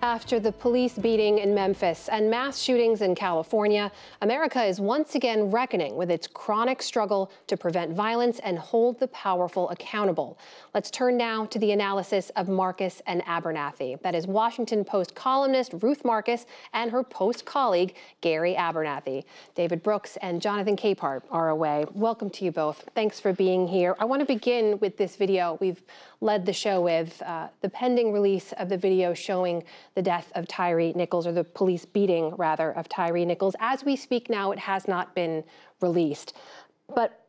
After the police beating in Memphis and mass shootings in California, America is once again reckoning with its chronic struggle to prevent violence and hold the powerful accountable. Let's turn now to the analysis of Marcus and Abernathy. That is Washington Post columnist Ruth Marcus and her Post colleague, Gary Abernathy. David Brooks and Jonathan Capehart are away. Welcome to you both. Thanks for being here. I want to begin with this video we've led the show with, the pending release of the video showing the death of Tyre Nichols, or the police beating, rather, of Tyre Nichols. As we speak now, it has not been released. But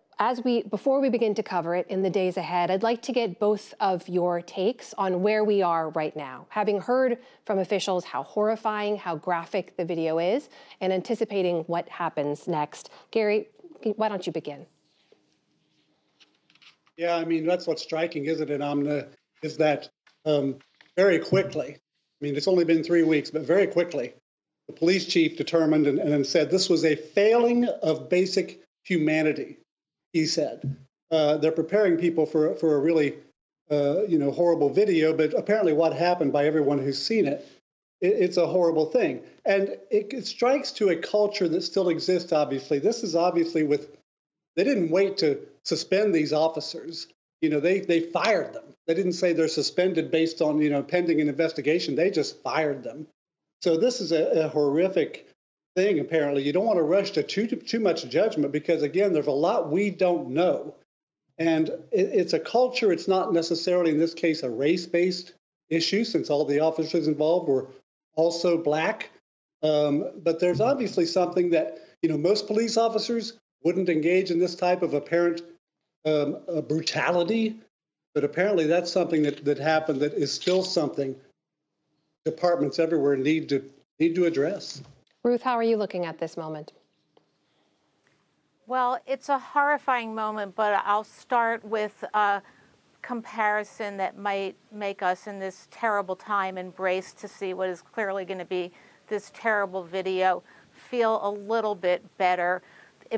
before we begin to cover it in the days ahead, I'd like to get both of your takes on where we are right now, having heard from officials how horrifying, how graphic the video is, and anticipating what happens next. Gary, why don't you begin? Yeah, I mean, that's what's striking, isn't it, Amna, is that very quickly, I mean, it's only been 3 weeks, but very quickly, the police chief determined and said this was a failing of basic humanity, he said. They're preparing people for a really, horrible video, but apparently what happened, by everyone who's seen it, it's a horrible thing. And it strikes to a culture that still exists, obviously. This is obviously they didn't wait to suspend these officers. They fired them. They didn't say they're suspended based on, pending an investigation. They just fired them. So this is a horrific thing, apparently. You don't want to rush to too much judgment because, again, there's a lot we don't know. And it's a culture. It's not necessarily, in this case, a race-based issue, since all the officers involved were also Black. But there's obviously something that, most police officers wouldn't engage in this type of apparent brutality, but apparently that's something that happened that is still something departments everywhere need to address. Ruth, how are you looking at this moment? Well, it's a horrifying moment, but I'll start with a comparison that might make us in this terrible time embrace to see what is clearly going to be this terrible video feel a little bit better.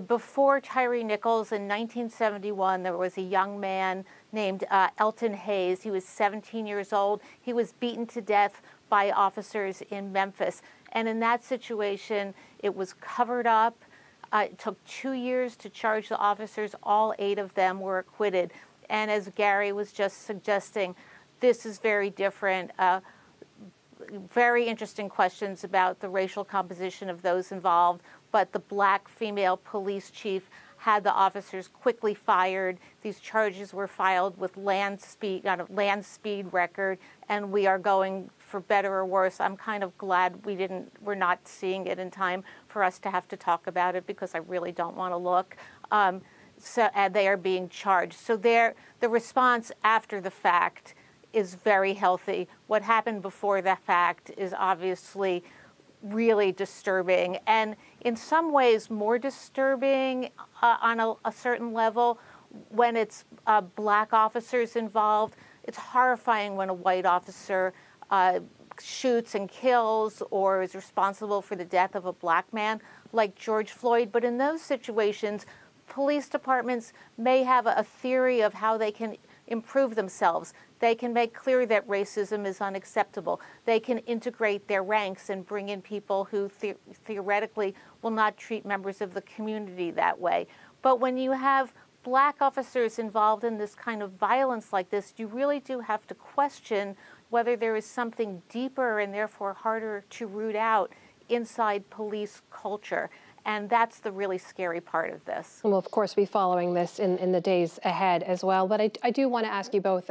Before Tyre Nichols in 1971, there was a young man named Elton Hayes. He was 17 years old. He was beaten to death by officers in Memphis. And in that situation, it was covered up. It took 2 years to charge the officers. All 8 of them were acquitted. And as Gary was just suggesting, this is very different. Very interesting questions about the racial composition of those involved. But the Black female police chief had the officers quickly fired. These charges were filed with land speed record, and we are going, for better or worse. I'm kind of glad we're not seeing it in time for us to have to talk about it, because I really don't want to look. So they are being charged. So the response after the fact is very healthy. What happened before the fact is obviously really disturbing, and in some ways more disturbing on a certain level when it's Black officers involved. It's horrifying when a white officer shoots and kills or is responsible for the death of a Black man like George Floyd. But in those situations, police departments may have a theory of how they can improve themselves. They can make clear that racism is unacceptable. They can integrate their ranks and bring in people who theoretically will not treat members of the community that way. But when you have Black officers involved in this kind of violence like this, you really do have to question whether there is something deeper and therefore harder to root out inside police culture. And that's the really scary part of this. We'll, of course, be following this in the days ahead as well. But I do want to ask you both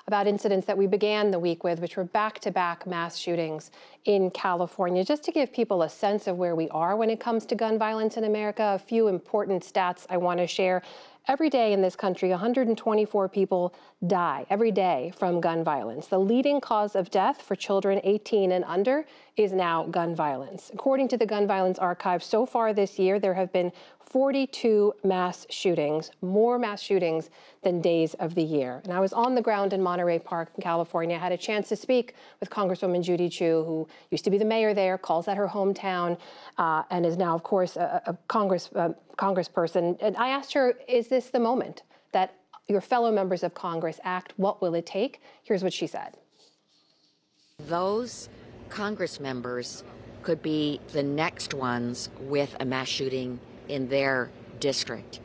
about incidents that we began the week with, which were back-to-back mass shootings in California. Just to give people a sense of where we are when it comes to gun violence in America, a few important stats I want to share. Every day in this country, 124 people die every day from gun violence. The leading cause of death for children 18 and under is now gun violence. According to the Gun Violence Archive, so far this year, there have been 42 mass shootings, more mass shootings than days of the year. And I was on the ground in Monterey Park, California. I had a chance to speak with Congresswoman Judy Chu, who used to be the mayor there, calls that her hometown, and is now, of course, a congressperson. And I asked her, is this the moment that your fellow members of Congress act? What will it take? Here's what she said. Those Congress members could be the next ones with a mass shooting in their district.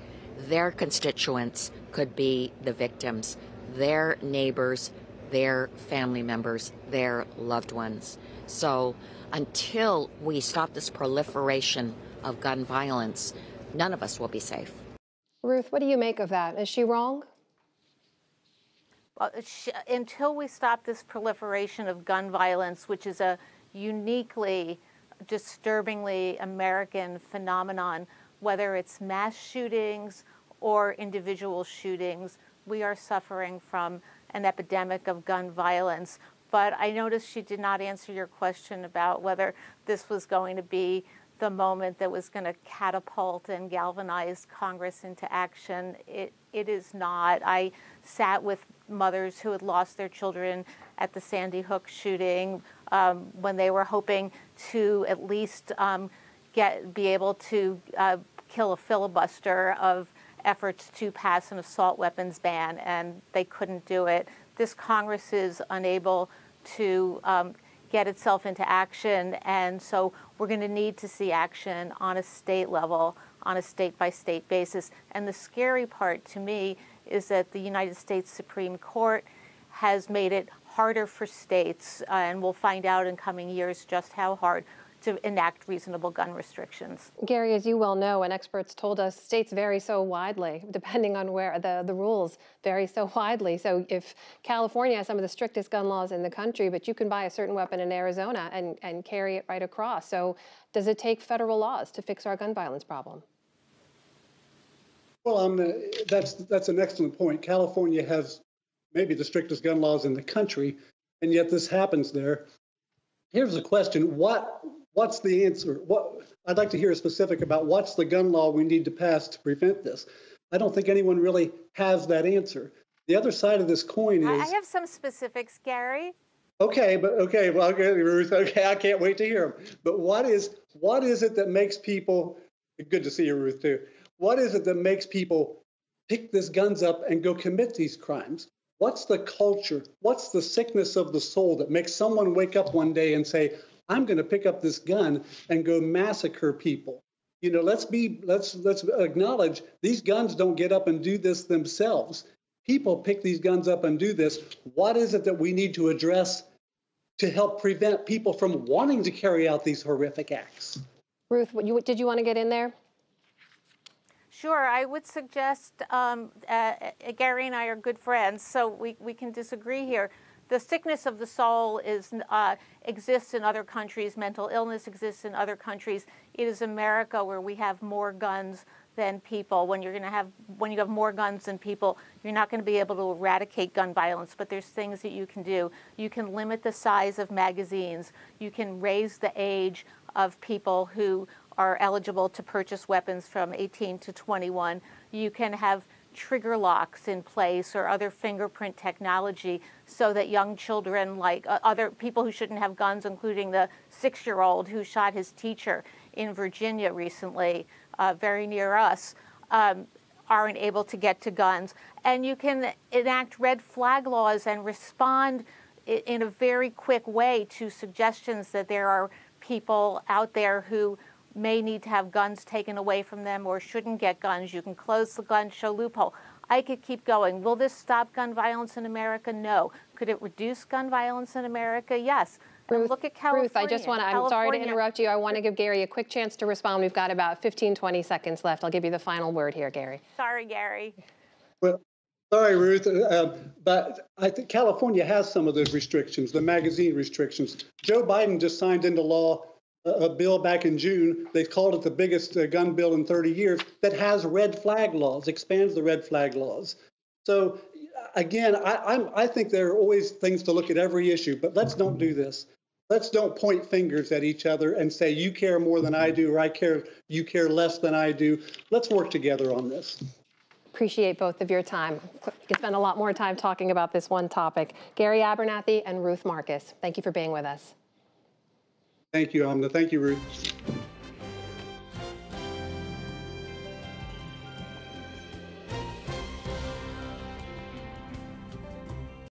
Their constituents could be the victims, their neighbors, their family members, their loved ones. So until we stop this proliferation of gun violence, none of us will be safe. Ruth, what do you make of that? Is she wrong? Well, until we stop this proliferation of gun violence, which is a uniquely, disturbingly American phenomenon, whether it's mass shootings or individual shootings, we are suffering from an epidemic of gun violence. But I noticed she did not answer your question about whether this was going to be the moment that was going to catapult and galvanize Congress into action. It is not. I sat with mothers who had lost their children at the Sandy Hook shooting when they were hoping to at least be able to kill a filibuster of efforts to pass an assault weapons ban, and they couldn't do it. This Congress is unable to get itself into action, and so we're going to need to see action on a state level, on a state-by-state basis. And the scary part to me is that the United States Supreme Court has made it harder for states, and we'll find out in coming years just how hard, to enact reasonable gun restrictions. Gary, as you well know, and experts told us, states vary so widely, depending on where the rules vary so widely. So if California has some of the strictest gun laws in the country, but you can buy a certain weapon in Arizona and carry it right across. So does it take federal laws to fix our gun violence problem? Well, that's an excellent point. California has maybe the strictest gun laws in the country, and yet this happens there. Here's the question: What's the answer? I'd like to hear a specific about what's the gun law we need to pass to prevent this. I don't think anyone really has that answer. The other side of this coin is... I have some specifics, Gary. Okay, well, okay, Ruth, okay, I can't wait to hear them. But what is it that makes people... Good to see you, Ruth, too. What is it that makes people pick these guns up and go commit these crimes? What's the culture? What's the sickness of the soul that makes someone wake up one day and say, I'm going to pick up this gun and go massacre people? You know, let's acknowledge these guns don't get up and do this themselves. People pick these guns up and do this. What is it that we need to address to help prevent people from wanting to carry out these horrific acts? Ruth, did you want to get in there? Sure, I would suggest, Gary and I are good friends, so we can disagree here. The sickness of the soul exists in other countries. Mental illness exists in other countries. It is America where we have more guns than people. When you have more guns than people, you're not going to be able to eradicate gun violence, but there's things that you can do. You can limit the size of magazines. You can raise the age of people who are eligible to purchase weapons from 18 to 21. You can have trigger locks in place or other fingerprint technology so that young children, like other people who shouldn't have guns, including the 6-year-old who shot his teacher in Virginia recently, very near us, aren't able to get to guns. And you can enact red flag laws and respond in a very quick way to suggestions that there are people out there who may need to have guns taken away from them or shouldn't get guns. You can close the gun show loophole. I could keep going. Will this stop gun violence in America? No. Could it reduce gun violence in America? Yes. Ruth, look at California. Ruth, I just want to, I'm sorry to interrupt you. I want to give Gary a quick chance to respond. We've got about 15, 20 seconds left. I'll give you the final word here, Gary. Sorry, Gary. Well, sorry, Ruth, but I think California has some of those restrictions, the magazine restrictions. Joe Biden just signed into law a bill back in June. They called it the biggest gun bill in 30 years that has red flag laws, expands the red flag laws. So again, I think there are always things to look at every issue, but let's don't do this. Let's don't point fingers at each other and say, you care more than I do, or you care less than I do. Let's work together on this. Appreciate both of your time. We could spend a lot more time talking about this one topic. Gary Abernathy and Ruth Marcus, thank you for being with us. Thank you, Amna. Thank you, Ruth.